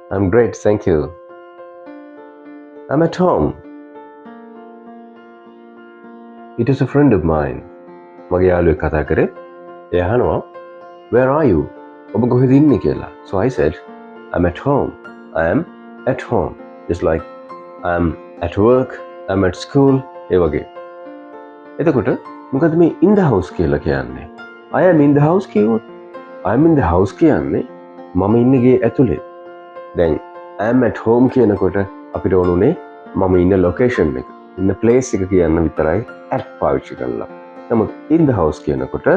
I'm great, thank you. I'm at home. It is a friend of mine. මගේ යාළුවෙක් කතා කරේ. එයා අහනවා, "Where are you?" ඔබ කොහෙද ඉන්නේ කියලා. So I said, "I'm at home. I am at home." Just like I'm at work, I'm at school, ඒ වගේ. එතකොට මොකද මේ in the house කියලා කියන්නේ? I am in the house කිව්වොත් I am in the house කියන්නේ මම ඉන්නේ ගේ ඇතුලේ. දැන් I am at home කියනකොට අපිට ඕනුනේ මම ඉන්න location එක, ඉන්න place එක කියන්න විතරයි at පාවිච්චි කරලා. නමුත් in the house කියනකොට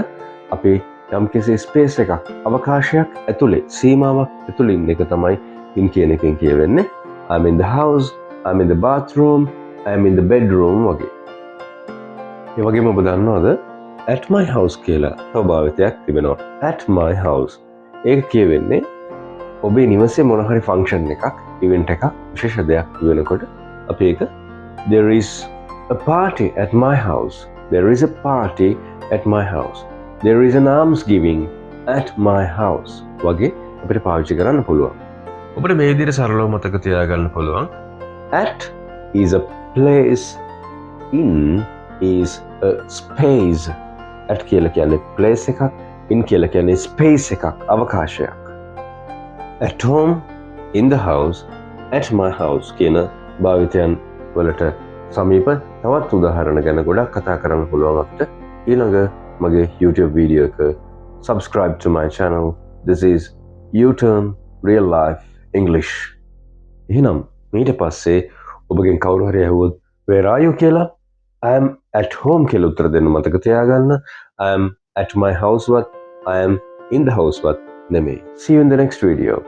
අපි යම්කිසි space එකක්, අවකාශයක් ඇතුලේ, සීමාවක් ඇතුලේ ඉන්න එක තමයි in කියන එකෙන් කියවෙන්නේ. I'm in the house, I'm in the bathroom, I'm in the bedroom වගේ. ඒ වගේම ඔබ දන්නවද at my house කියලා තව භාවිතයක් තිබෙනවා. At my house. ඒක කියවෙන්නේ ඔබේ නිවසේ මොන හරි ෆන්ක්ෂන් එකක්, ඉවෙන්ට් එකක්, විශේෂ දෙයක් වෙනකොට අපි ඒක there is a party at my house. There is a party at my house. There is an almsgiving at my house. වගේ අපිට පාවිච්චි කරන්න පුළුවන්. ඔබට මේ විදිහට සරලව මතක තියාගන්න පුළුවන්. At is a place, in is a space. At කියලා කියන්නේ place එකක්, in කියලා කියන්නේ space එකක්, අවකාශයක්. At home, in the house, at my house කියන භාවිතයන් වලට සමීප තවත් උදාහරණ ගැන ගොඩක් කතා කරන්න පුළුවන් අපිට. ඊළඟ මගේ YouTube වීඩියෝ එක subscribe to my channel. This is U-Turn Real Life English. එහෙනම් ඊට පස්සේ ඔබගෙන් කවුරු හරි ඇහුවොත් where are you කියලා I am at home කියලා උත්තර දෙන්න මතක තියාගන්න. I am at my house වත් I am in the house වත් නෙමෙයි. See you in the next video.